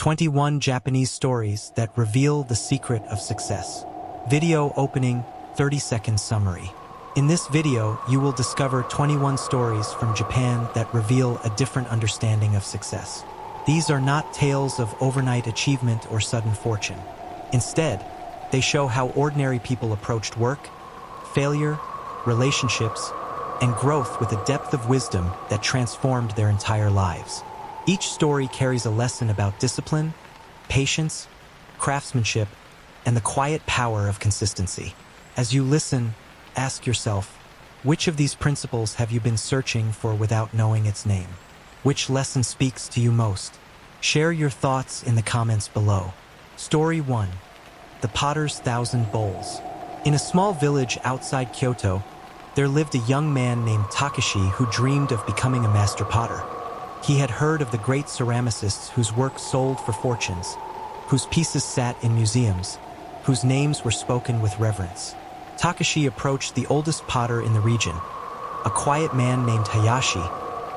21 Japanese stories that reveal the secret of success. Video opening, 30-second summary. In this video, you will discover 21 stories from Japan that reveal a different understanding of success. These are not tales of overnight achievement or sudden fortune. Instead, they show how ordinary people approached work, failure, relationships, and growth with a depth of wisdom that transformed their entire lives. Each story carries a lesson about discipline, patience, craftsmanship, and the quiet power of consistency. As you listen, ask yourself, which of these principles have you been searching for without knowing its name? Which lesson speaks to you most? Share your thoughts in the comments below. Story 1. The Potter's Thousand Bowls. In a small village outside Kyoto, there lived a young man named Takashi who dreamed of becoming a master potter. He had heard of the great ceramicists whose work sold for fortunes, whose pieces sat in museums, whose names were spoken with reverence. Takashi approached the oldest potter in the region, a quiet man named Hayashi,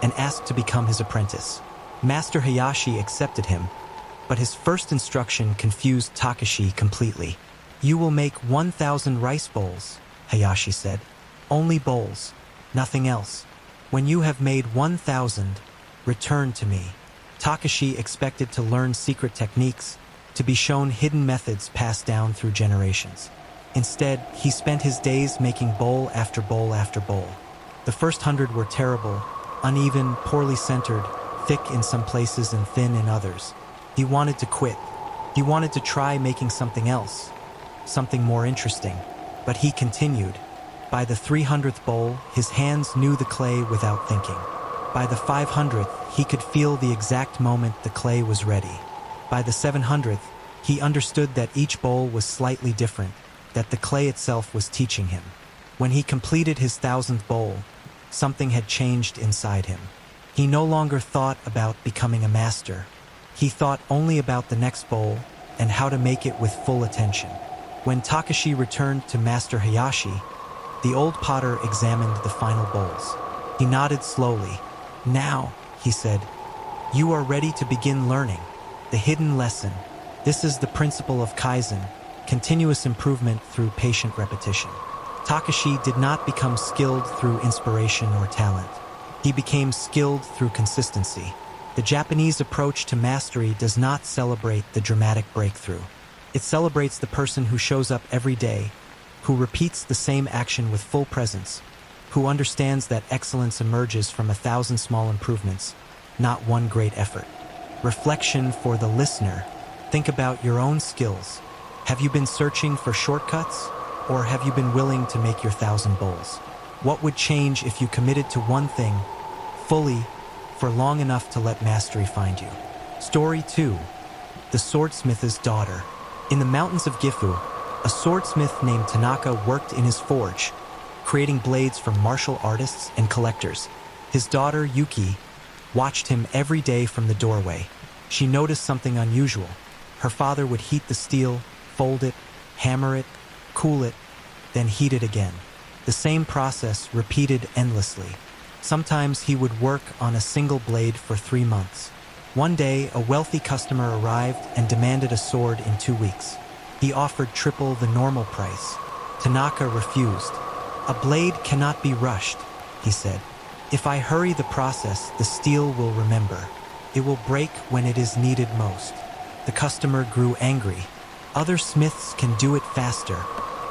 and asked to become his apprentice. Master Hayashi accepted him, but his first instruction confused Takashi completely. "You will make 1,000 rice bowls," Hayashi said. "Only bowls, nothing else. When you have made 1,000, return to me." Takashi expected to learn secret techniques, to be shown hidden methods passed down through generations. Instead, he spent his days making bowl after bowl after bowl. The first 100 were terrible, uneven, poorly centered, thick in some places and thin in others. He wanted to quit. He wanted to try making something else, something more interesting. But he continued. By the 300th bowl, his hands knew the clay without thinking. By the 500th, he could feel the exact moment the clay was ready. By the 700th, he understood that each bowl was slightly different, that the clay itself was teaching him. When he completed his 1,000th bowl, something had changed inside him. He no longer thought about becoming a master. He thought only about the next bowl and how to make it with full attention. When Takashi returned to Master Hayashi, the old potter examined the final bowls. He nodded slowly. "Now," he said, "you are ready to begin learning. The hidden lesson. This is the principle of Kaizen, continuous improvement through patient repetition." Takashi did not become skilled through inspiration or talent. He became skilled through consistency. The Japanese approach to mastery does not celebrate the dramatic breakthrough. It celebrates the person who shows up every day, who repeats the same action with full presence, who understands that excellence emerges from 1,000 small improvements, not one great effort. Reflection for the listener. Think about your own skills. Have you been searching for shortcuts, or have you been willing to make your 1,000 bowls? What would change if you committed to one thing fully for long enough to let mastery find you? Story 2. The Swordsmith's Daughter. In the mountains of Gifu, a swordsmith named Tanaka worked in his forge, creating blades for martial artists and collectors. His daughter, Yuki, watched him every day from the doorway. She noticed something unusual. Her father would heat the steel, fold it, hammer it, cool it, then heat it again. The same process repeated endlessly. Sometimes he would work on a single blade for 3 months. One day, a wealthy customer arrived and demanded a sword in 2 weeks. He offered triple the normal price. Tanaka refused. "A blade cannot be rushed," he said. "If I hurry the process, the steel will remember. It will break when it is needed most." The customer grew angry. "Other smiths can do it faster.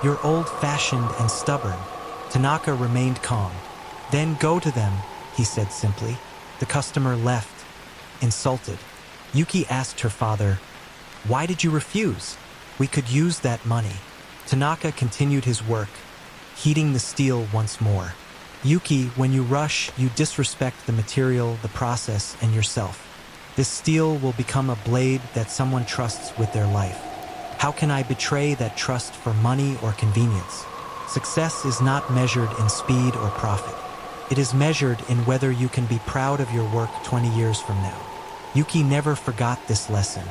You're old-fashioned and stubborn." Tanaka remained calm. "Then go to them," he said simply. The customer left, insulted. Yuki asked her father, "Why did you refuse? We could use that money." Tanaka continued his work, heating the steel once more. "Yuki, when you rush, you disrespect the material, the process, and yourself. This steel will become a blade that someone trusts with their life. How can I betray that trust for money or convenience?" Success is not measured in speed or profit. It is measured in whether you can be proud of your work 20 years from now. Yuki never forgot this lesson.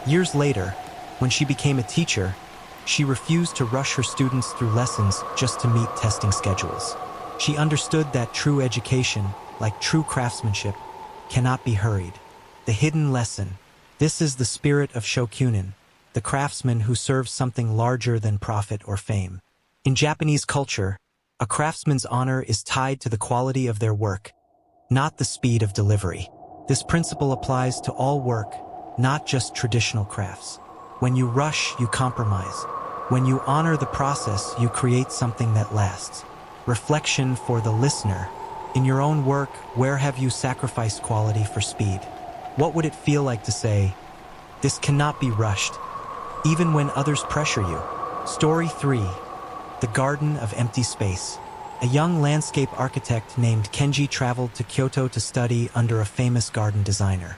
Years later, when she became a teacher, she refused to rush her students through lessons just to meet testing schedules. She understood that true education, like true craftsmanship, cannot be hurried. The hidden lesson. This is the spirit of shokunin, the craftsman who serves something larger than profit or fame. In Japanese culture, a craftsman's honor is tied to the quality of their work, not the speed of delivery. This principle applies to all work, not just traditional crafts. When you rush, you compromise. When you honor the process, you create something that lasts. Reflection for the listener. In your own work, where have you sacrificed quality for speed? What would it feel like to say, "This cannot be rushed," even when others pressure you? Story 3. The Garden of Empty Space. A young landscape architect named Kenji traveled to Kyoto to study under a famous garden designer.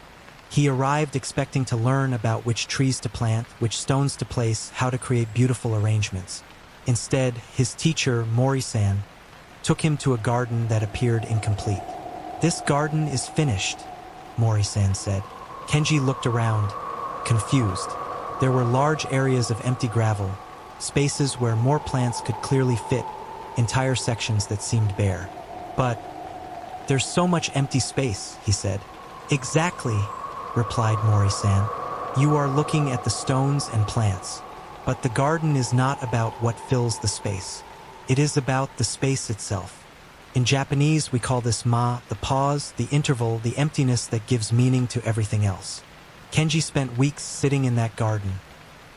He arrived expecting to learn about which trees to plant, which stones to place, how to create beautiful arrangements. Instead, his teacher, Mori-san, took him to a garden that appeared incomplete. "This garden is finished," Mori-san said. Kenji looked around, confused. There were large areas of empty gravel, spaces where more plants could clearly fit, entire sections that seemed bare. "But there's so much empty space," he said. "Exactly," replied Mori-san. "You are looking at the stones and plants. But the garden is not about what fills the space. It is about the space itself." In Japanese, we call this the pause, the interval, the emptiness that gives meaning to everything else. Kenji spent weeks sitting in that garden,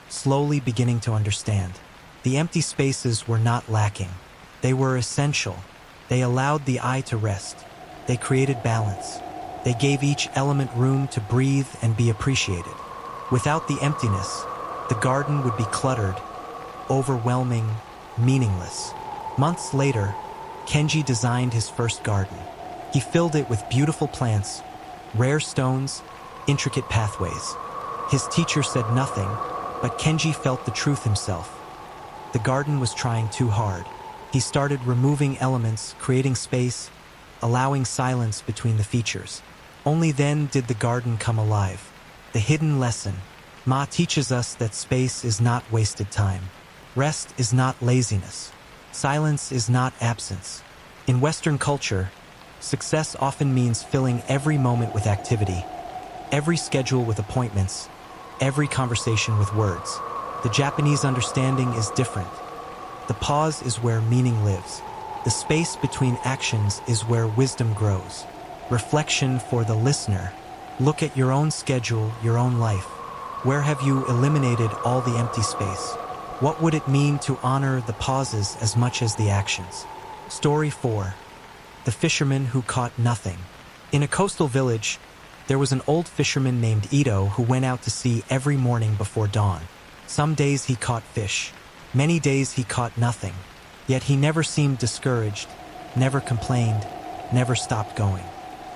slowly beginning to understand. The empty spaces were not lacking. They were essential. They allowed the eye to rest. They created balance. They gave each element room to breathe and be appreciated. Without the emptiness, the garden would be cluttered, overwhelming, meaningless. Months later, Kenji designed his first garden. He filled it with beautiful plants, rare stones, intricate pathways. His teacher said nothing, but Kenji felt the truth himself. The garden was trying too hard. He started removing elements, creating space, allowing silence between the features. Only then did the garden come alive. The hidden lesson. Ma teaches us that space is not wasted time. Rest is not laziness. Silence is not absence. In Western culture, success often means filling every moment with activity, every schedule with appointments, every conversation with words. The Japanese understanding is different. The pause is where meaning lives. The space between actions is where wisdom grows. Reflection for the listener. Look at your own schedule, your own life. Where have you eliminated all the empty space? What would it mean to honor the pauses as much as the actions? Story 4. The Fisherman Who Caught Nothing. In a coastal village, there was an old fisherman named Ito who went out to sea every morning before dawn. Some days he caught fish. Many days he caught nothing. Yet he never seemed discouraged, never complained, never stopped going.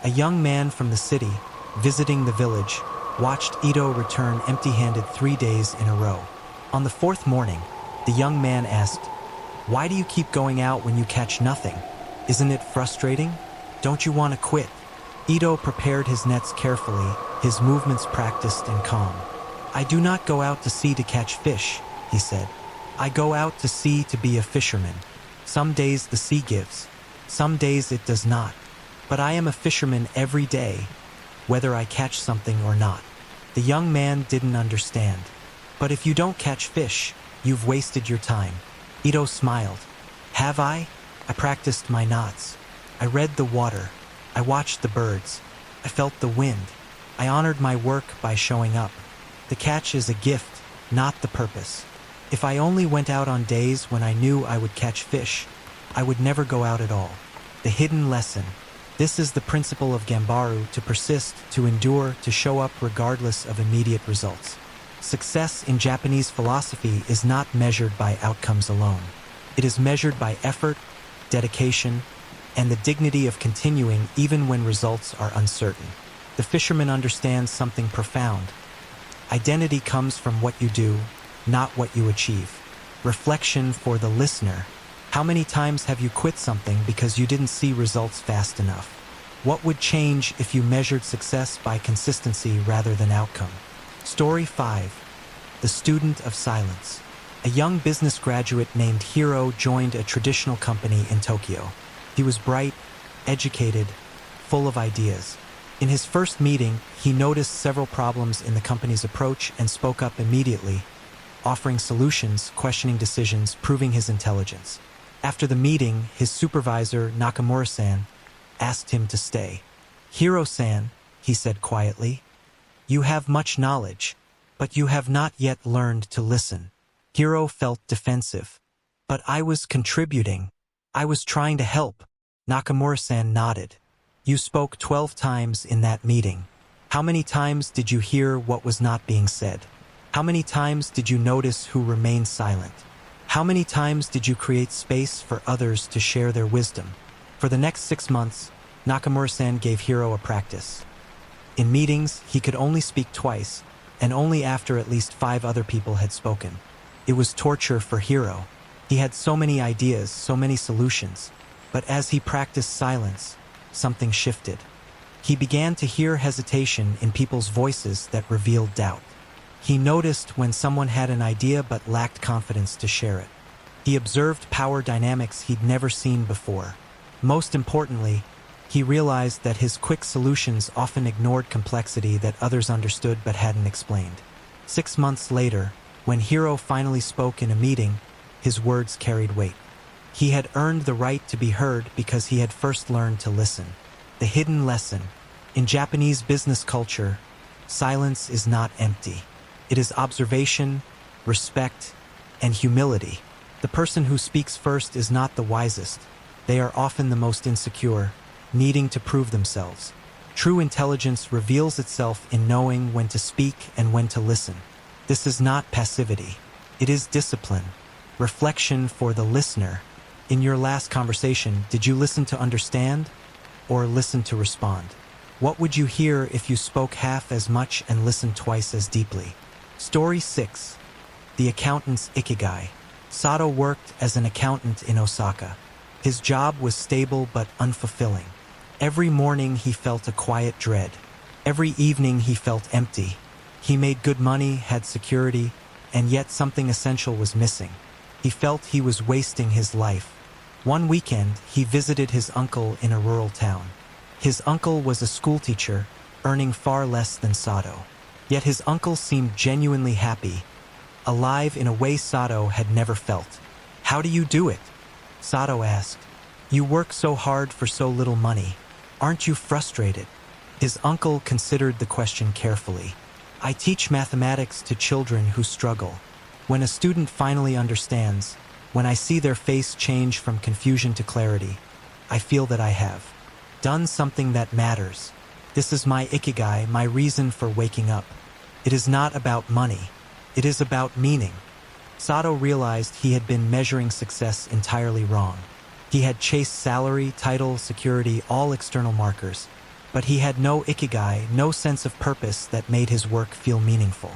A young man from the city, visiting the village, watched Ito return empty-handed 3 days in a row. On the fourth morning, the young man asked, "Why do you keep going out when you catch nothing? Isn't it frustrating? Don't you want to quit?" Ito prepared his nets carefully, his movements practiced and calm. "I do not go out to sea to catch fish," he said. "I go out to sea to be a fisherman. Some days the sea gives, some days it does not. But I am a fisherman every day, whether I catch something or not." The young man didn't understand. "But if you don't catch fish, you've wasted your time." Ito smiled. "Have I? I practiced my knots. I read the water. I watched the birds. I felt the wind. I honored my work by showing up. The catch is a gift, not the purpose. If I only went out on days when I knew I would catch fish, I would never go out at all." The hidden lesson. This is the principle of Gambaru: to persist, to endure, to show up regardless of immediate results. Success in Japanese philosophy is not measured by outcomes alone. It is measured by effort, dedication, and the dignity of continuing even when results are uncertain. The fisherman understands something profound. Identity comes from what you do, not what you achieve. Reflection for the listener. How many times have you quit something because you didn't see results fast enough? What would change if you measured success by consistency rather than outcome? Story 5. The Student of Silence. A young business graduate named Hiro joined a traditional company in Tokyo. He was bright, educated, full of ideas. In his first meeting, he noticed several problems in the company's approach and spoke up immediately, offering solutions, questioning decisions, proving his intelligence. After the meeting, his supervisor, Nakamura-san, asked him to stay. "Hiro-san," he said quietly, "you have much knowledge, but you have not yet learned to listen." Hiro felt defensive. "But I was contributing. I was trying to help." Nakamura-san nodded. "You spoke 12 times in that meeting. How many times did you hear what was not being said? How many times did you notice who remained silent? How many times did you create space for others to share their wisdom?" For the next 6 months, Nakamura-san gave Hiro a practice. In meetings, he could only speak twice, and only after at least 5 other people had spoken. It was torture for Hiro. He had so many ideas, so many solutions, but as he practiced silence, something shifted. He began to hear hesitation in people's voices that revealed doubt. He noticed when someone had an idea but lacked confidence to share it. He observed power dynamics he'd never seen before. Most importantly, he realized that his quick solutions often ignored complexity that others understood but hadn't explained. 6 months later, when Hiro finally spoke in a meeting, his words carried weight. He had earned the right to be heard because he had first learned to listen. The hidden lesson. In Japanese business culture, silence is not empty. It is observation, respect, and humility. The person who speaks first is not the wisest. They are often the most insecure, needing to prove themselves. True intelligence reveals itself in knowing when to speak and when to listen. This is not passivity. It is discipline. Reflection for the listener. In your last conversation, did you listen to understand or listen to respond? What would you hear if you spoke half as much and listened twice as deeply? Story 6. The Accountant's Ikigai. Sato worked as an accountant in Osaka. His job was stable but unfulfilling. Every morning he felt a quiet dread. Every evening he felt empty. He made good money, had security, and yet something essential was missing. He felt he was wasting his life. One weekend, he visited his uncle in a rural town. His uncle was a schoolteacher, earning far less than Sato. Yet his uncle seemed genuinely happy, alive in a way Sato had never felt. "How do you do it?" Sato asked. "You work so hard for so little money. Aren't you frustrated?" His uncle considered the question carefully. "I teach mathematics to children who struggle. When a student finally understands, when I see their face change from confusion to clarity, I feel that I have done something that matters. This is my Ikigai, my reason for waking up. It is not about money. It is about meaning." Sato realized he had been measuring success entirely wrong. He had chased salary, title, security, all external markers. But he had no Ikigai, no sense of purpose that made his work feel meaningful.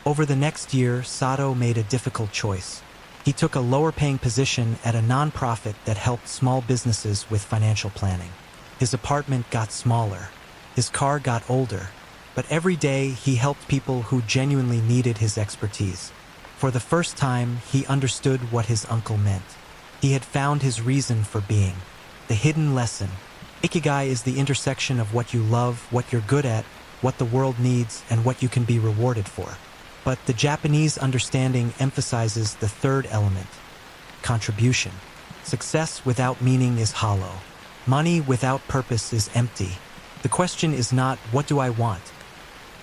Over the next year, Sato made a difficult choice. He took a lower-paying position at a nonprofit that helped small businesses with financial planning. His apartment got smaller. His car got older. But every day, he helped people who genuinely needed his expertise. For the first time, he understood what his uncle meant. He had found his reason for being. The hidden lesson. Ikigai is the intersection of what you love, what you're good at, what the world needs, and what you can be rewarded for. But the Japanese understanding emphasizes the third element, contribution. Success without meaning is hollow. Money without purpose is empty. The question is not, what do I want?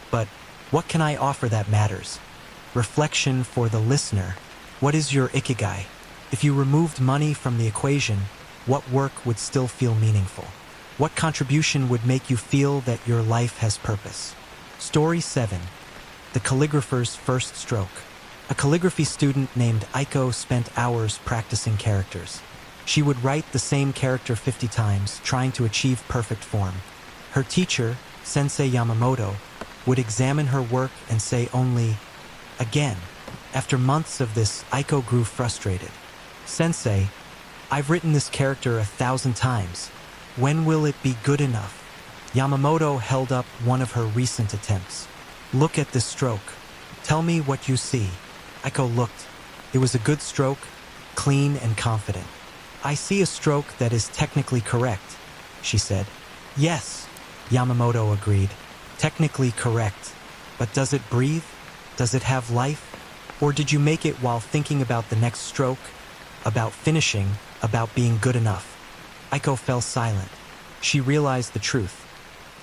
But, what can I offer that matters? Reflection for the listener. What is your Ikigai? If you removed money from the equation, what work would still feel meaningful? What contribution would make you feel that your life has purpose? Story 7. The Calligrapher's First Stroke. A calligraphy student named Aiko spent hours practicing characters. She would write the same character 50 times, trying to achieve perfect form. Her teacher, Sensei Yamamoto, would examine her work and say only, "Again." After months of this, Aiko grew frustrated. "Sensei, I've written this character 1,000 times. When will it be good enough?" Yamamoto held up one of her recent attempts. "Look at this stroke. Tell me what you see." Aiko looked. It was a good stroke, clean and confident. "I see a stroke that is technically correct," she said. "Yes, Yamamoto agreed. Technically correct, but does it breathe? Does it have life? Or did you make it while thinking about the next stroke? About finishing? About being good enough? Aiko fell silent. She realized the truth.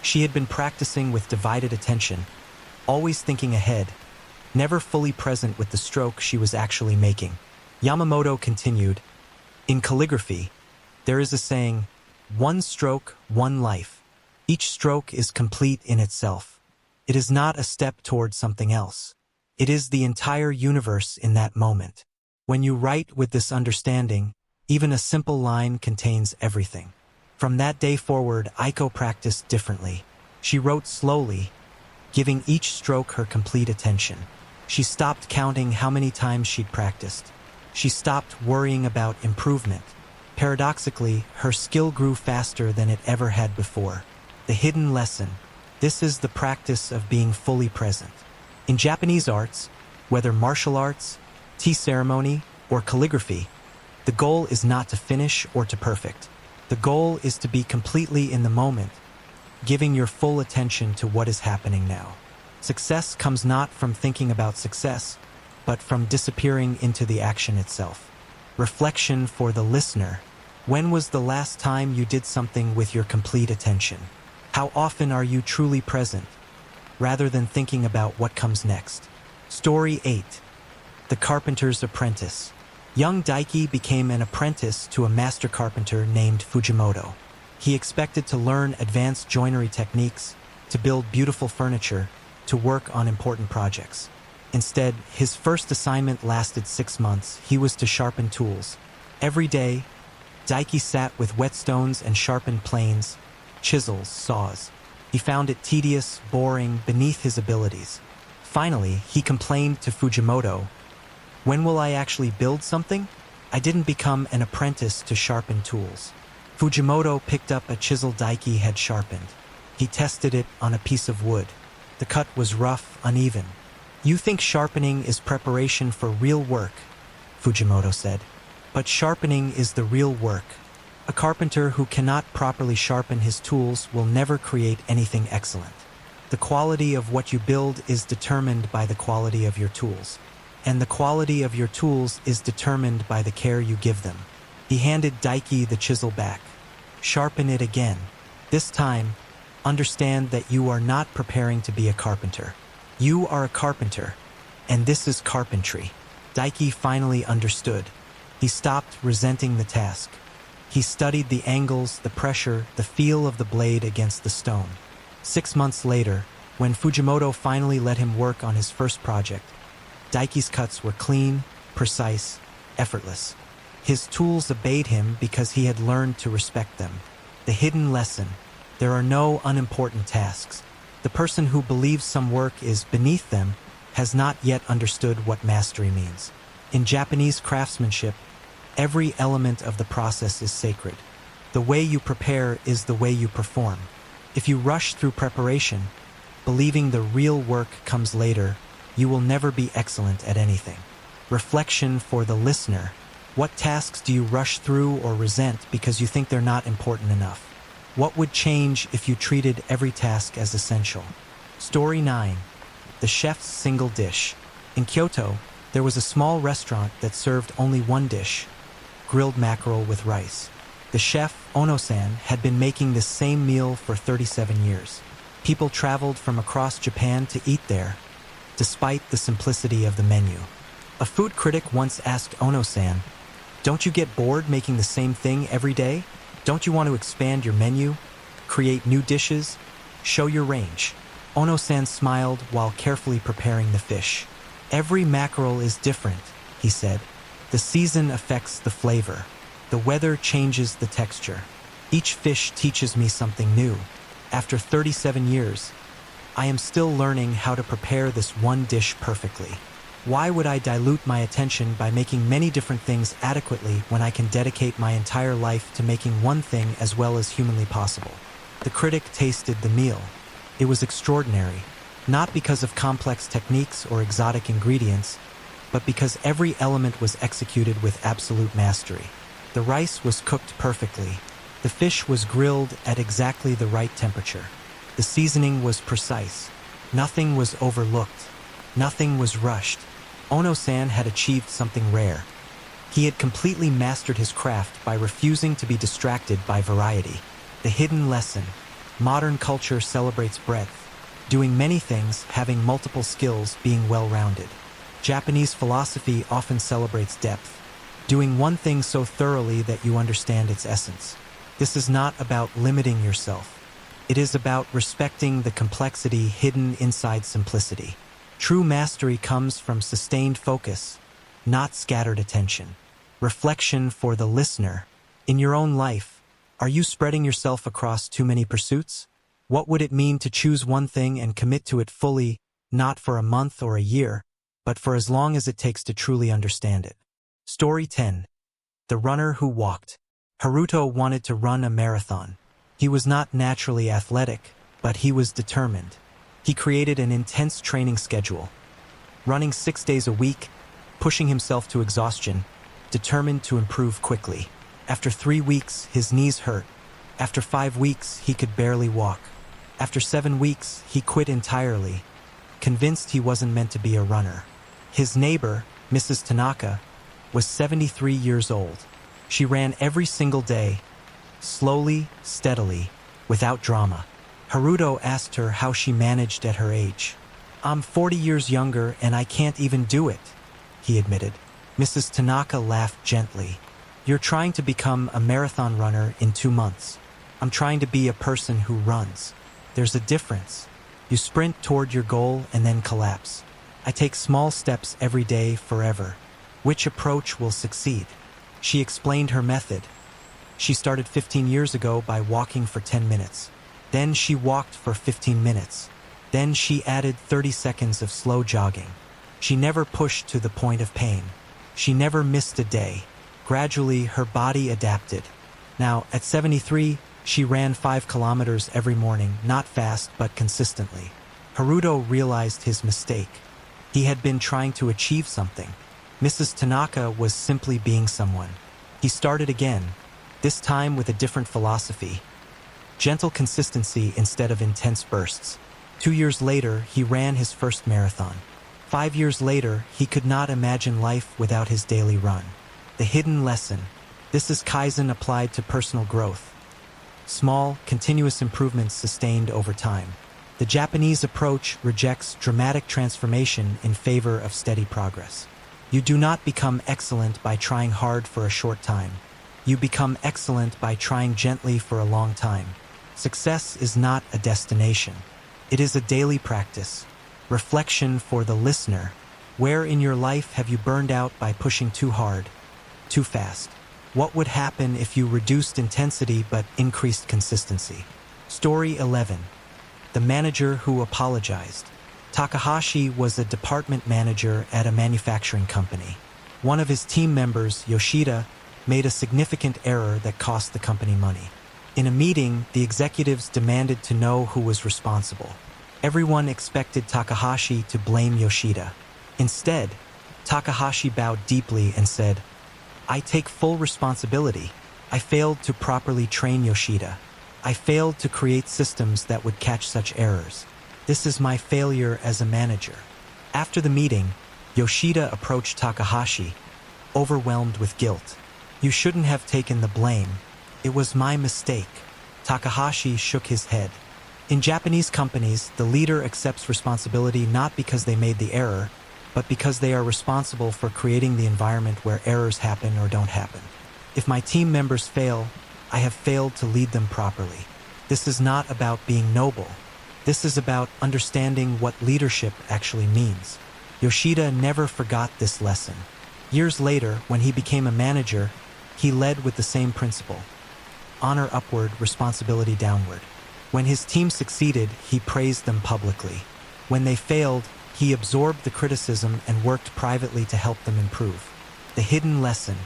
She had been practicing with divided attention, always thinking ahead, never fully present with the stroke she was actually making. Yamamoto continued, "In calligraphy, there is a saying, 1 stroke, 1 life. Each stroke is complete in itself. It is not a step towards something else. It is the entire universe in that moment. When you write with this understanding, even a simple line contains everything." From that day forward, Aiko practiced differently. She wrote slowly, giving each stroke her complete attention. She stopped counting how many times she'd practiced. She stopped worrying about improvement. Paradoxically, her skill grew faster than it ever had before. The hidden lesson: this is the practice of being fully present. In Japanese arts, whether martial arts, tea ceremony, or calligraphy, the goal is not to finish or to perfect. The goal is to be completely in the moment, giving your full attention to what is happening now. Success comes not from thinking about success, but from disappearing into the action itself. Reflection for the listener: when was the last time you did something with your complete attention? How often are you truly present, rather than thinking about what comes next? Story 8. The Carpenter's Apprentice. Young Daiki became an apprentice to a master carpenter named Fujimoto. He expected to learn advanced joinery techniques, to build beautiful furniture, to work on important projects. Instead, his first assignment lasted 6 months. He was to sharpen tools. Every day, Daiki sat with whetstones and sharpened planes, chisels, saws. He found it tedious, boring, beneath his abilities. Finally, he complained to Fujimoto, "When will I actually build something? I didn't become an apprentice to sharpen tools." Fujimoto picked up a chisel Daiki had sharpened. He tested it on a piece of wood. The cut was rough, uneven. "You think sharpening is preparation for real work," Fujimoto said. "But sharpening is the real work. A carpenter who cannot properly sharpen his tools will never create anything excellent. The quality of what you build is determined by the quality of your tools. And the quality of your tools is determined by the care you give them." He handed Daiki the chisel back. "Sharpen it again. This time, understand that you are not preparing to be a carpenter. You are a carpenter, and this is carpentry." Daiki finally understood. He stopped resenting the task. He studied the angles, the pressure, the feel of the blade against the stone. 6 months later, when Fujimoto finally let him work on his first project, Daiki's cuts were clean, precise, effortless. His tools obeyed him because he had learned to respect them. The hidden lesson: there are no unimportant tasks. The person who believes some work is beneath them has not yet understood what mastery means. In Japanese craftsmanship, every element of the process is sacred. The way you prepare is the way you perform. If you rush through preparation, believing the real work comes later, you will never be excellent at anything. Reflection for the listener: what tasks do you rush through or resent because you think they're not important enough? What would change if you treated every task as essential? Story 9. The Chef's Single Dish. In Kyoto, there was a small restaurant that served only one dish: grilled mackerel with rice. The chef, Ono-san, had been making this same meal for 37 years. People traveled from across Japan to eat there, despite the simplicity of the menu. A food critic once asked Ono-san, "Don't you get bored making the same thing every day? Don't you want to expand your menu, create new dishes, show your range?" Ono-san smiled while carefully preparing the fish. "Every mackerel is different," he said. "The season affects the flavor. The weather changes the texture. Each fish teaches me something new. After 37 years, I am still learning how to prepare this one dish perfectly. Why would I dilute my attention by making many different things adequately when I can dedicate my entire life to making one thing as well as humanly possible?" The critic tasted the meal. It was extraordinary, not because of complex techniques or exotic ingredients, but because every element was executed with absolute mastery. The rice was cooked perfectly. The fish was grilled at exactly the right temperature. The seasoning was precise. Nothing was overlooked. Nothing was rushed. Ono-san had achieved something rare. He had completely mastered his craft by refusing to be distracted by variety. The hidden lesson. Modern culture celebrates breadth, doing many things, having multiple skills, being well-rounded. Japanese philosophy often celebrates depth, doing one thing so thoroughly that you understand its essence. This is not about limiting yourself. It is about respecting the complexity hidden inside simplicity. True mastery comes from sustained focus, not scattered attention. Reflection for the listener. In your own life, are you spreading yourself across too many pursuits? What would it mean to choose one thing and commit to it fully, not for a month or a year, but for as long as it takes to truly understand it? Story 10. The Runner Who Walked. Haruto wanted to run a marathon. He was not naturally athletic, but he was determined. He created an intense training schedule, running 6 days a week, pushing himself to exhaustion, determined to improve quickly. After 3 weeks, his knees hurt. After 5 weeks, he could barely walk. After 7 weeks, he quit entirely, convinced he wasn't meant to be a runner. His neighbor, Mrs. Tanaka, was 73 years old. She ran every single day, slowly, steadily, without drama. Haruto asked her how she managed at her age. "I'm 40 years younger and I can't even do it," he admitted. Mrs. Tanaka laughed gently. "You're trying to become a marathon runner in 2 months. I'm trying to be a person who runs. There's a difference. You sprint toward your goal and then collapse. I take small steps every day forever. Which approach will succeed?" She explained her method. She started 15 years ago by walking for 10 minutes. Then she walked for 15 minutes. Then she added 30 seconds of slow jogging. She never pushed to the point of pain. She never missed a day. Gradually, her body adapted. Now, at 73, she ran 5 kilometers every morning, not fast, but consistently. Haruto realized his mistake. He had been trying to achieve something. Mrs. Tanaka was simply being someone. He started again, this time with a different philosophy. Gentle consistency instead of intense bursts. 2 years later, he ran his first marathon. 5 years later, he could not imagine life without his daily run. The hidden lesson. This is Kaizen applied to personal growth. Small, continuous improvements sustained over time. The Japanese approach rejects dramatic transformation in favor of steady progress. You do not become excellent by trying hard for a short time. You become excellent by trying gently for a long time. Success is not a destination. It is a daily practice. Reflection for the listener. Where in your life have you burned out by pushing too hard, too fast? What would happen if you reduced intensity but increased consistency? Story 11. The Manager Who Apologized. Takahashi was a department manager at a manufacturing company. One of his team members, Yoshida, made a significant error that cost the company money. In a meeting, the executives demanded to know who was responsible. Everyone expected Takahashi to blame Yoshida. Instead, Takahashi bowed deeply and said, "I take full responsibility. I failed to properly train Yoshida. I failed to create systems that would catch such errors. This is my failure as a manager." After the meeting, Yoshida approached Takahashi, overwhelmed with guilt. "You shouldn't have taken the blame. It was my mistake." Takahashi shook his head. In Japanese companies, the leader accepts responsibility not because they made the error, but because they are responsible for creating the environment where errors happen or don't happen. If my team members fail, I have failed to lead them properly. This is not about being noble. This is about understanding what leadership actually means. Yoshida never forgot this lesson. Years later, when he became a manager, he led with the same principle. Honor upward, responsibility downward. When his team succeeded, he praised them publicly. When they failed, he absorbed the criticism and worked privately to help them improve. The hidden lesson.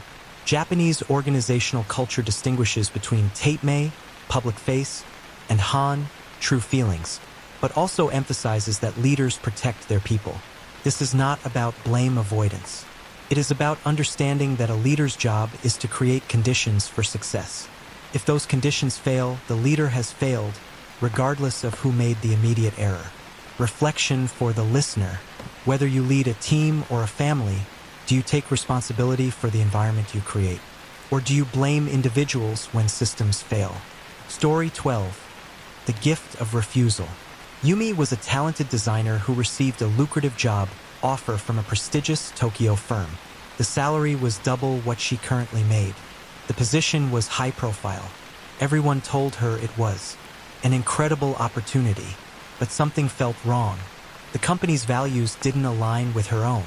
Japanese organizational culture distinguishes between taitmei, public face, and han, true feelings, but also emphasizes that leaders protect their people. This is not about blame avoidance. It is about understanding that a leader's job is to create conditions for success. If those conditions fail, the leader has failed, regardless of who made the immediate error. Reflection for the listener. Whether you lead a team or a family, do you take responsibility for the environment you create? Or do you blame individuals when systems fail? Story 12. The Gift of Refusal. Yumi was a talented designer who received a lucrative job offer from a prestigious Tokyo firm. The salary was double what she currently made. The position was high profile. Everyone told her it was an incredible opportunity, but something felt wrong. The company's values didn't align with her own.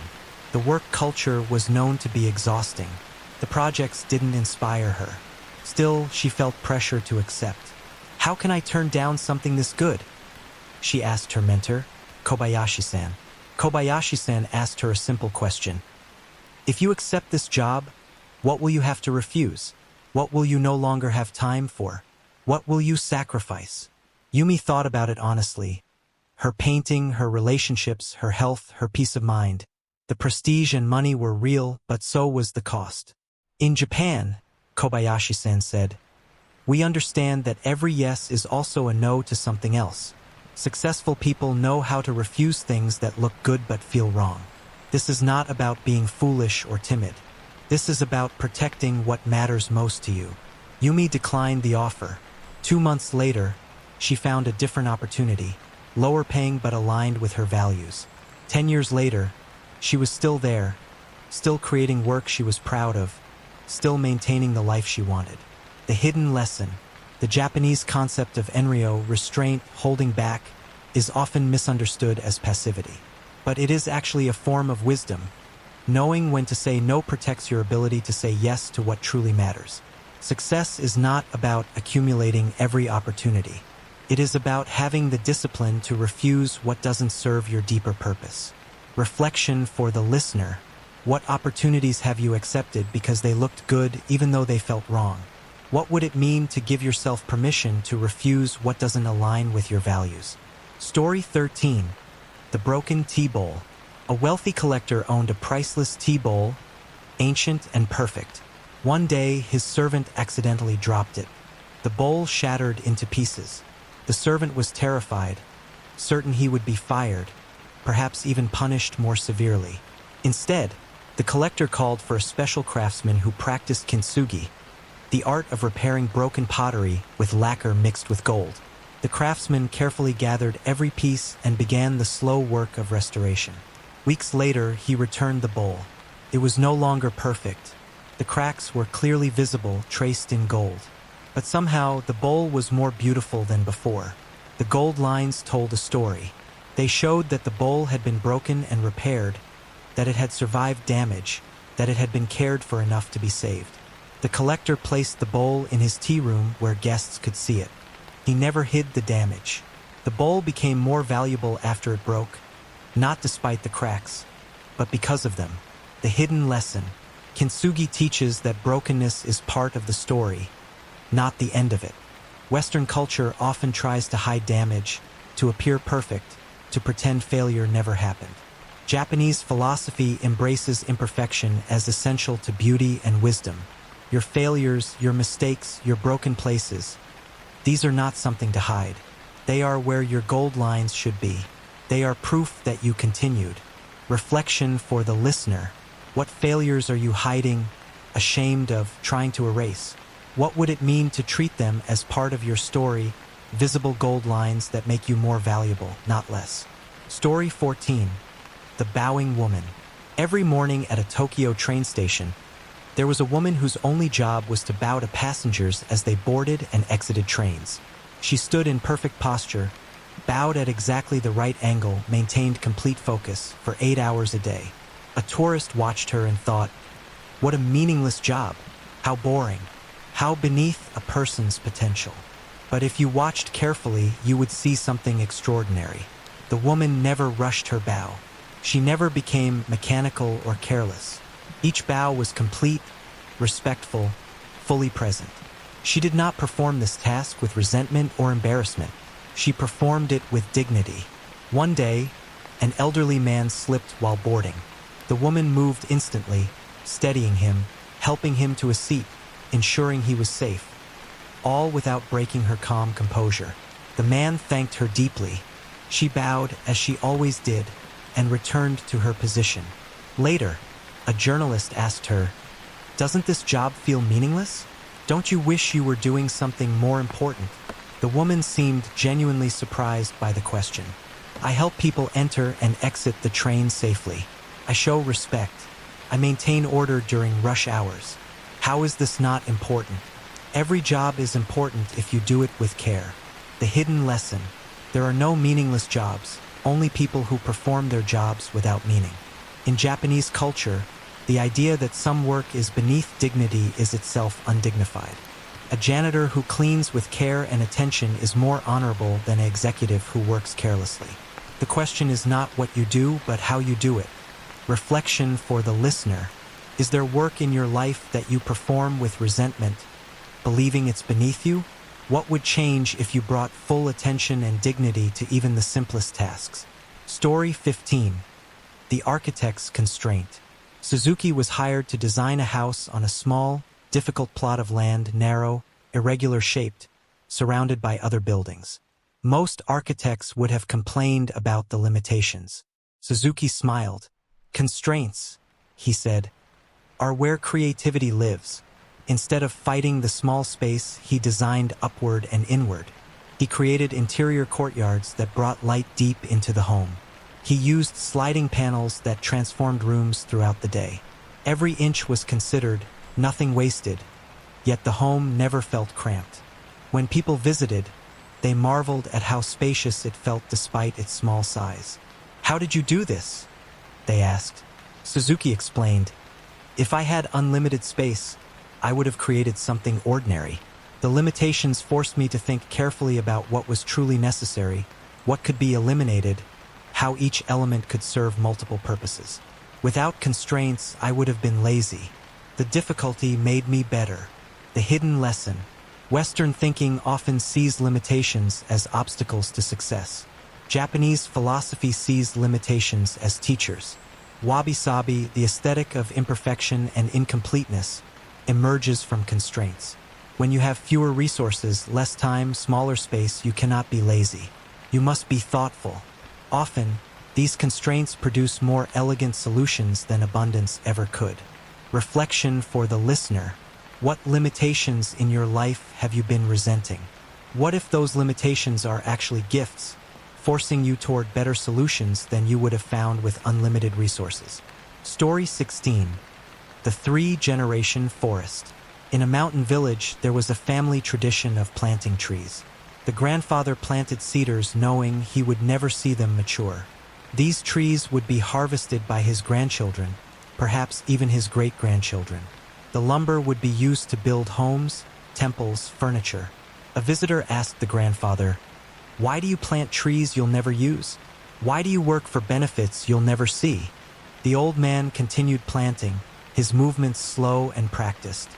The work culture was known to be exhausting. The projects didn't inspire her. Still, she felt pressure to accept. How can I turn down something this good? She asked her mentor, Kobayashi-san. Kobayashi-san asked her a simple question. If you accept this job, what will you have to refuse? What will you no longer have time for? What will you sacrifice? Yumi thought about it honestly. Her painting, her relationships, her health, her peace of mind. The prestige and money were real, but so was the cost. In Japan, Kobayashi-san said, we understand that every yes is also a no to something else. Successful people know how to refuse things that look good but feel wrong. This is not about being foolish or timid. This is about protecting what matters most to you. Yumi declined the offer. 2 months later, she found a different opportunity, lower paying but aligned with her values. 10 years later, she was still there, still creating work she was proud of, still maintaining the life she wanted. The hidden lesson. The Japanese concept of enryo, restraint, holding back, is often misunderstood as passivity. But it is actually a form of wisdom. Knowing when to say no protects your ability to say yes to what truly matters. Success is not about accumulating every opportunity. It is about having the discipline to refuse what doesn't serve your deeper purpose. Reflection for the listener. What opportunities have you accepted because they looked good even though they felt wrong? What would it mean to give yourself permission to refuse what doesn't align with your values? Story 13. The Broken Tea Bowl. A wealthy collector owned a priceless tea bowl, ancient and perfect. One day, his servant accidentally dropped it. The bowl shattered into pieces. The servant was terrified, certain he would be fired, perhaps even punished more severely. Instead, the collector called for a special craftsman who practiced kintsugi, the art of repairing broken pottery with lacquer mixed with gold. The craftsman carefully gathered every piece and began the slow work of restoration. Weeks later, he returned the bowl. It was no longer perfect. The cracks were clearly visible, traced in gold. But somehow, the bowl was more beautiful than before. The gold lines told a story. They showed that the bowl had been broken and repaired, that it had survived damage, that it had been cared for enough to be saved. The collector placed the bowl in his tea room where guests could see it. He never hid the damage. The bowl became more valuable after it broke, not despite the cracks, but because of them. The hidden lesson. Kintsugi teaches that brokenness is part of the story, not the end of it. Western culture often tries to hide damage, to appear perfect, to pretend failure never happened. Japanese philosophy embraces imperfection as essential to beauty and wisdom. Your failures, your mistakes, your broken places, these are not something to hide. They are where your gold lines should be. They are proof that you continued. Reflection for the listener. What failures are you hiding, ashamed of, trying to erase? What would it mean to treat them as part of your story, visible gold lines that make you more valuable, not less? Story 14. The Bowing Woman. Every morning at a Tokyo train station, there was a woman whose only job was to bow to passengers as they boarded and exited trains. She stood in perfect posture, bowed at exactly the right angle, maintained complete focus for 8 hours a day. A tourist watched her and thought, what a meaningless job. How boring. How beneath a person's potential. But if you watched carefully, you would see something extraordinary. The woman never rushed her bow. She never became mechanical or careless. Each bow was complete, respectful, fully present. She did not perform this task with resentment or embarrassment. She performed it with dignity. One day, an elderly man slipped while boarding. The woman moved instantly, steadying him, helping him to a seat, ensuring he was safe, all without breaking her calm composure. The man thanked her deeply. She bowed, as she always did, and returned to her position. Later, a journalist asked her, "Doesn't this job feel meaningless? Don't you wish you were doing something more important?" The woman seemed genuinely surprised by the question. "I help people enter and exit the train safely. I show respect. I maintain order during rush hours. How is this not important? Every job is important if you do it with care." The hidden lesson: there are no meaningless jobs, only people who perform their jobs without meaning. In Japanese culture, the idea that some work is beneath dignity is itself undignified. A janitor who cleans with care and attention is more honorable than an executive who works carelessly. The question is not what you do, but how you do it. Reflection for the listener: is there work in your life that you perform with resentment, believing it's beneath you? What would change if you brought full attention and dignity to even the simplest tasks? Story 15. The Architect's Constraint. Suzuki was hired to design a house on a small, difficult plot of land, narrow, irregular shaped, surrounded by other buildings. Most architects would have complained about the limitations. Suzuki smiled. "Constraints," he said, "are where creativity lives." Instead of fighting the small space, he designed upward and inward. He created interior courtyards that brought light deep into the home. He used sliding panels that transformed rooms throughout the day. Every inch was considered, nothing wasted, yet the home never felt cramped. When people visited, they marveled at how spacious it felt despite its small size. "How did you do this?" they asked. Suzuki explained, "If I had unlimited space, I would have created something ordinary. The limitations forced me to think carefully about what was truly necessary, what could be eliminated, how each element could serve multiple purposes. Without constraints, I would have been lazy. The difficulty made me better." The hidden lesson: Western thinking often sees limitations as obstacles to success. Japanese philosophy sees limitations as teachers. Wabi-sabi, the aesthetic of imperfection and incompleteness, emerges from constraints. When you have fewer resources, less time, smaller space, you cannot be lazy. You must be thoughtful. Often, these constraints produce more elegant solutions than abundance ever could. Reflection for the listener: what limitations in your life have you been resenting? What if those limitations are actually gifts, forcing you toward better solutions than you would have found with unlimited resources? Story 16. The Three-Generation Forest. In a mountain village, there was a family tradition of planting trees. The grandfather planted cedars knowing he would never see them mature. These trees would be harvested by his grandchildren, perhaps even his great-grandchildren. The lumber would be used to build homes, temples, furniture. A visitor asked the grandfather, "Why do you plant trees you'll never use? Why do you work for benefits you'll never see?" The old man continued planting, his movements slow and practiced.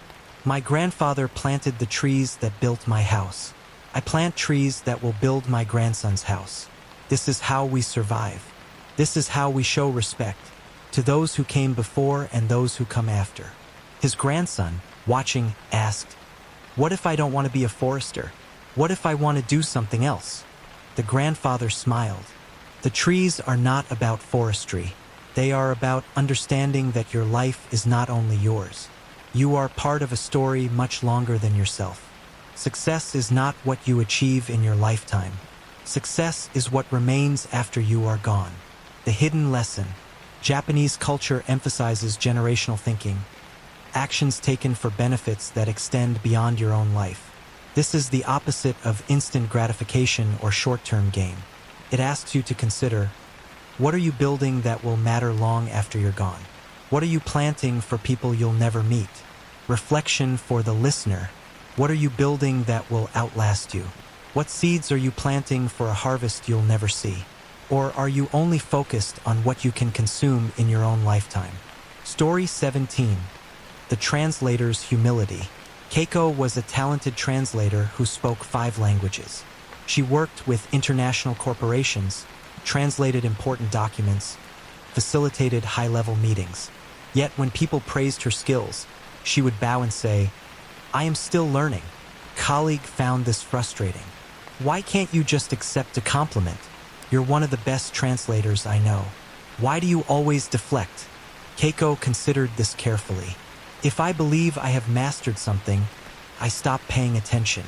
"My grandfather planted the trees that built my house. I plant trees that will build my grandson's house. This is how we survive. This is how we show respect to those who came before and those who come after." His grandson, watching, asked, "What if I don't want to be a forester? What if I want to do something else?" The grandfather smiled. "The trees are not about forestry. They are about understanding that your life is not only yours. You are part of a story much longer than yourself. Success is not what you achieve in your lifetime. Success is what remains after you are gone." The hidden lesson: Japanese culture emphasizes generational thinking, actions taken for benefits that extend beyond your own life. This is the opposite of instant gratification or short-term gain. It asks you to consider, what are you building that will matter long after you're gone? What are you planting for people you'll never meet? Reflection for the listener: what are you building that will outlast you? What seeds are you planting for a harvest you'll never see? Or are you only focused on what you can consume in your own lifetime? Story 17. The Translator's Humility. Keiko was a talented translator who spoke 5 languages. She worked with international corporations, translated important documents, facilitated high-level meetings. Yet when people praised her skills, she would bow and say, "I am still learning." Colleague found this frustrating. Why can't you just accept a compliment? You're one of the best translators I know. Why do you always deflect? Keiko considered this carefully. If I believe I have mastered something, I stop paying attention.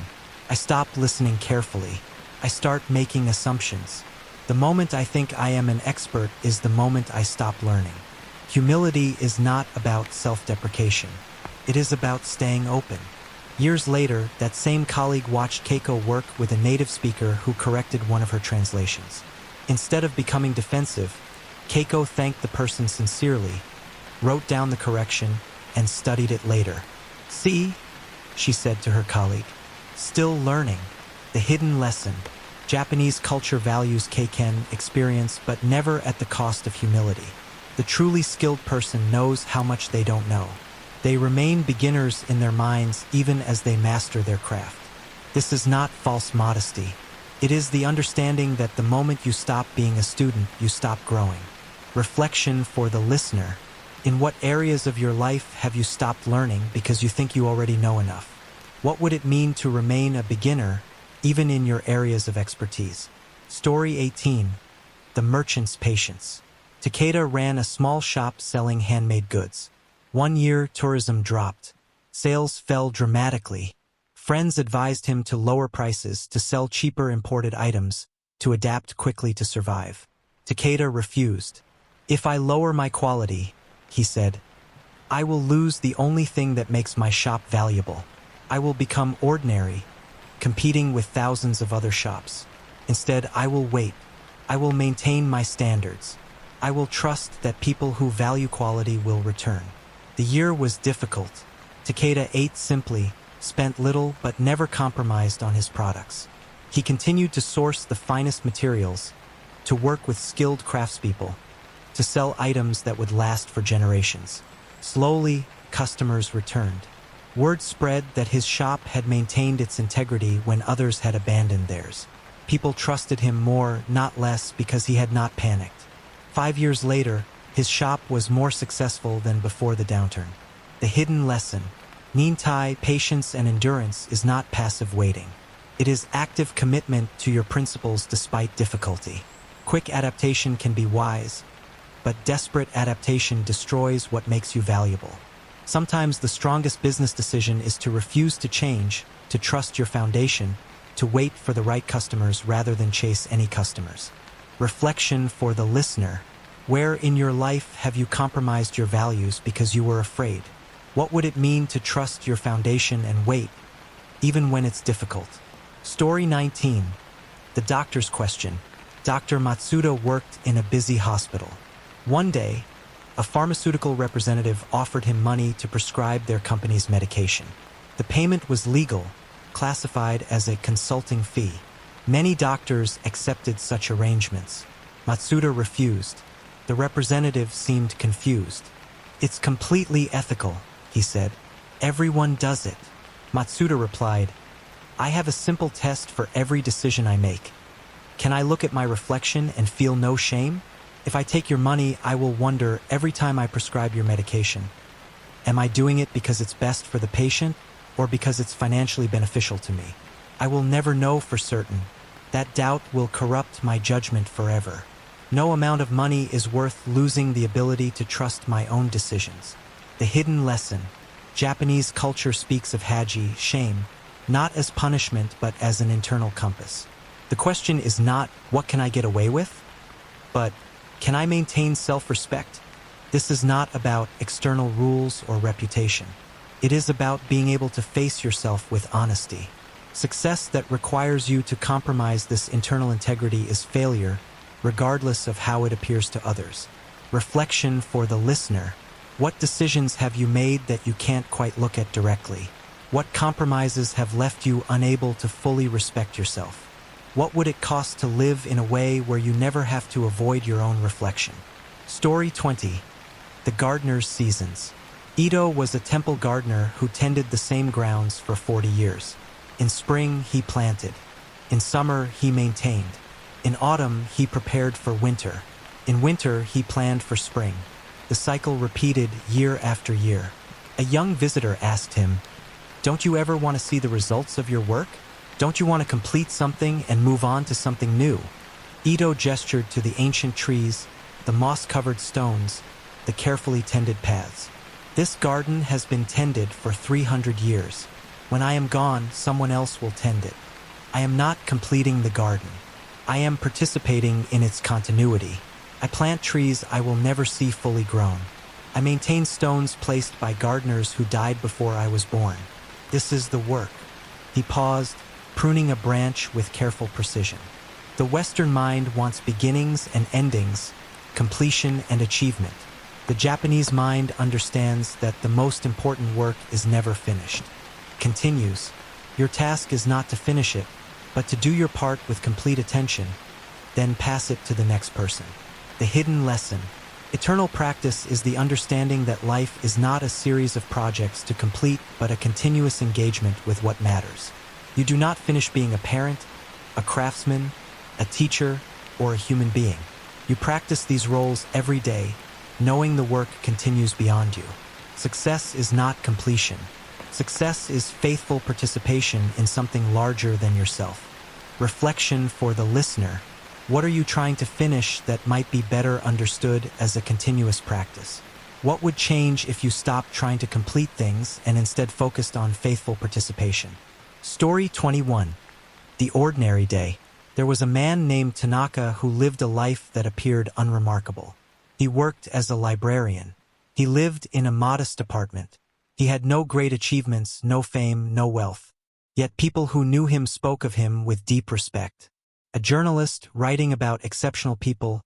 I stop listening carefully. I start making assumptions. The moment I think I am an expert is the moment I stop learning. Humility is not about self-deprecation. It is about staying open. Years later, that same colleague watched Keiko work with a native speaker who corrected one of her translations. Instead of becoming defensive, Keiko thanked the person sincerely, wrote down the correction, and studied it later. "See," she said to her colleague, "still learning. The hidden lesson. Japanese culture values Kaizen experience, but never at the cost of humility. The truly skilled person knows how much they don't know. They remain beginners in their minds even as they master their craft. This is not false modesty. It is the understanding that the moment you stop being a student, you stop growing." Reflection for the listener. In what areas of your life have you stopped learning because you think you already know enough? What would it mean to remain a beginner, even in your areas of expertise? Story 18. The Merchant's Patience. Takeda ran a small shop selling handmade goods. One year, tourism dropped. Sales fell dramatically. Friends advised him to lower prices, to sell cheaper imported items, to adapt quickly to survive. Takeda refused. "If I lower my quality," he said, "I will lose the only thing that makes my shop valuable. I will become ordinary, competing with thousands of other shops. Instead, I will wait. I will maintain my standards. I will trust that people who value quality will return." The year was difficult. Takeda ate simply, spent little, but never compromised on his products. He continued to source the finest materials, to work with skilled craftspeople, to sell items that would last for generations. Slowly, customers returned. Word spread that his shop had maintained its integrity when others had abandoned theirs. People trusted him more, not less, because he had not panicked. 5 years later, his shop was more successful than before the downturn. The hidden lesson. Nintai, patience and endurance, is not passive waiting. It is active commitment to your principles despite difficulty. Quick adaptation can be wise, but desperate adaptation destroys what makes you valuable. Sometimes the strongest business decision is to refuse to change, to trust your foundation, to wait for the right customers rather than chase any customers. Reflection for the listener. Where in your life have you compromised your values because you were afraid? What would it mean to trust your foundation and wait, even when it's difficult? Story 19. The Doctor's Question. Dr. Matsuda worked in a busy hospital. One day, a pharmaceutical representative offered him money to prescribe their company's medication. The payment was legal, classified as a consulting fee. Many doctors accepted such arrangements. Matsuda refused. The representative seemed confused. "It's completely ethical," he said. "Everyone does it." Matsuda replied, "I have a simple test for every decision I make. Can I look at my reflection and feel no shame? If I take your money, I will wonder every time I prescribe your medication, am I doing it because it's best for the patient or because it's financially beneficial to me? I will never know for certain. That doubt will corrupt my judgment forever. No amount of money is worth losing the ability to trust my own decisions." The hidden lesson. Japanese culture speaks of haji, shame, not as punishment but as an internal compass. The question is not, what can I get away with? But, can I maintain self-respect? This is not about external rules or reputation. It is about being able to face yourself with honesty. Success that requires you to compromise this internal integrity is failure, regardless of how it appears to others. Reflection for the listener. What decisions have you made that you can't quite look at directly? What compromises have left you unable to fully respect yourself? What would it cost to live in a way where you never have to avoid your own reflection? Story 20. The Gardener's Seasons. Ito was a temple gardener who tended the same grounds for 40 years. In spring, he planted. In summer, he maintained. In autumn, he prepared for winter. In winter, he planned for spring. The cycle repeated year after year. A young visitor asked him, "Don't you ever want to see the results of your work?" Don't you want to complete something and move on to something new? Ito gestured to the ancient trees, the moss-covered stones, the carefully tended paths. This garden has been tended for 300 years. When I am gone, someone else will tend it. I am not completing the garden. I am participating in its continuity. I plant trees I will never see fully grown. I maintain stones placed by gardeners who died before I was born. This is the work. He paused, pruning a branch with careful precision. The Western mind wants beginnings and endings, completion and achievement. The Japanese mind understands that the most important work is never finished. Continues. Your task is not to finish it, but to do your part with complete attention, then pass it to the next person. The hidden lesson. Eternal practice is the understanding that life is not a series of projects to complete, but a continuous engagement with what matters. You do not finish being a parent, a craftsman, a teacher, or a human being. You practice these roles every day, knowing the work continues beyond you. Success is not completion. Success is faithful participation in something larger than yourself. Reflection for the listener. What are you trying to finish that might be better understood as a continuous practice? What would change if you stopped trying to complete things and instead focused on faithful participation? Story 21. The Ordinary Day. There was a man named Tanaka who lived a life that appeared unremarkable. He worked as a librarian. He lived in a modest apartment. He had no great achievements, no fame, no wealth. Yet people who knew him spoke of him with deep respect. A journalist, writing about exceptional people,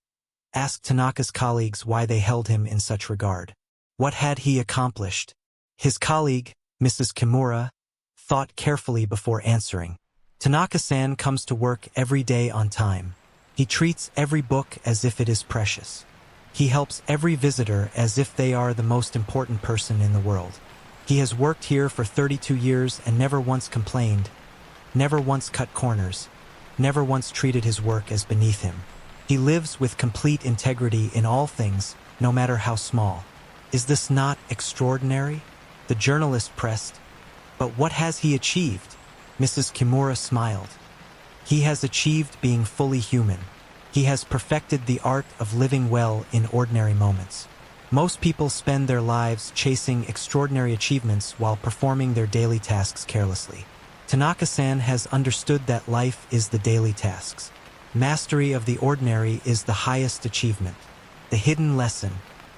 asked Tanaka's colleagues why they held him in such regard. What had he accomplished? His colleague, Mrs. Kimura, thought carefully before answering. Tanaka-san comes to work every day on time. He treats every book as if it is precious. He helps every visitor as if they are the most important person in the world. He has worked here for 32 years and never once complained, never once cut corners, never once treated his work as beneath him. He lives with complete integrity in all things, no matter how small. Is this not extraordinary? The journalist pressed. But what has he achieved? Mrs. Kimura smiled. He has achieved being fully human. He has perfected the art of living well in ordinary moments. Most people spend their lives chasing extraordinary achievements while performing their daily tasks carelessly. Tanaka-san has understood that life is the daily tasks. Mastery of the ordinary is the highest achievement. The hidden lesson.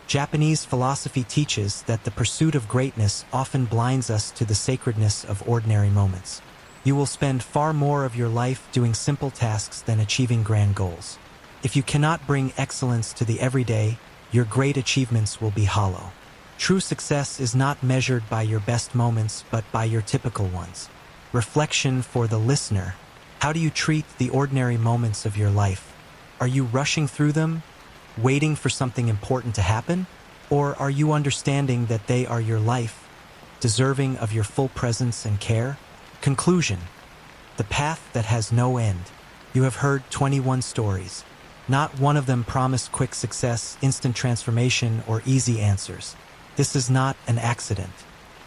Japanese philosophy teaches that the pursuit of greatness often blinds us to the sacredness of ordinary moments. You will spend far more of your life doing simple tasks than achieving grand goals. If you cannot bring excellence to the everyday, your great achievements will be hollow. True success is not measured by your best moments, but by your typical ones. Reflection for the listener. How do you treat the ordinary moments of your life? Are you rushing through them, waiting for something important to happen? Or are you understanding that they are your life, deserving of your full presence and care? Conclusion. The path that has no end. You have heard 21 stories. Not one of them promised quick success, instant transformation, or easy answers. This is not an accident.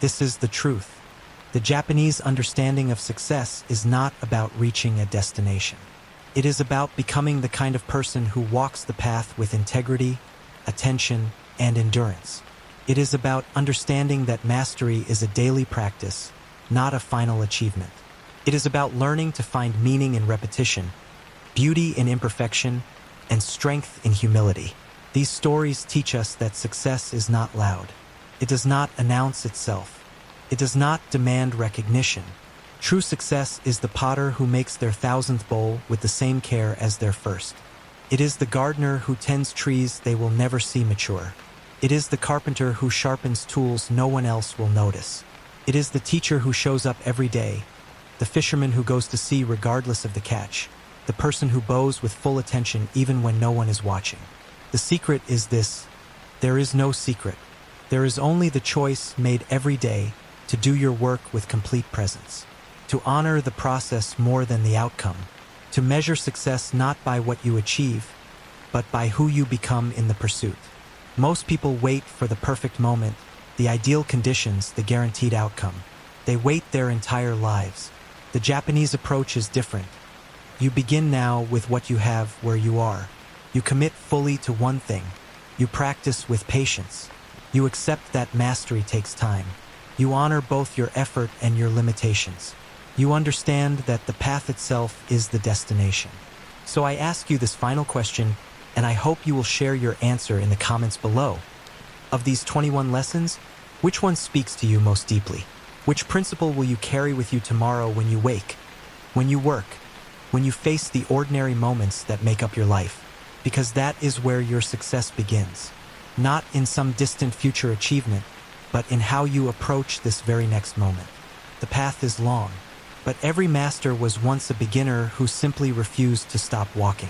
This is the truth. The Japanese understanding of success is not about reaching a destination. It is about becoming the kind of person who walks the path with integrity, attention, and endurance. It is about understanding that mastery is a daily practice, not a final achievement. It is about learning to find meaning in repetition, beauty in imperfection, and strength in humility. These stories teach us that success is not loud. It does not announce itself. It does not demand recognition. True success is the potter who makes their 1,000th bowl with the same care as their first. It is the gardener who tends trees they will never see mature. It is the carpenter who sharpens tools no one else will notice. It is the teacher who shows up every day, the fisherman who goes to sea regardless of the catch, the person who bows with full attention even when no one is watching. The secret is this: there is no secret. There is only the choice made every day to do your work with complete presence, to honor the process more than the outcome, to measure success not by what you achieve, but by who you become in the pursuit. Most people wait for the perfect moment, the ideal conditions, the guaranteed outcome. They wait their entire lives. The Japanese approach is different. You begin now with what you have where you are. You commit fully to one thing. You practice with patience. You accept that mastery takes time. You honor both your effort and your limitations. You understand that the path itself is the destination. So I ask you this final question, and I hope you will share your answer in the comments below. Of these 21 lessons, which one speaks to you most deeply? Which principle will you carry with you tomorrow when you wake, when you work, when you face the ordinary moments that make up your life? Because that is where your success begins. Not in some distant future achievement, but in how you approach this very next moment. The path is long, but every master was once a beginner who simply refused to stop walking.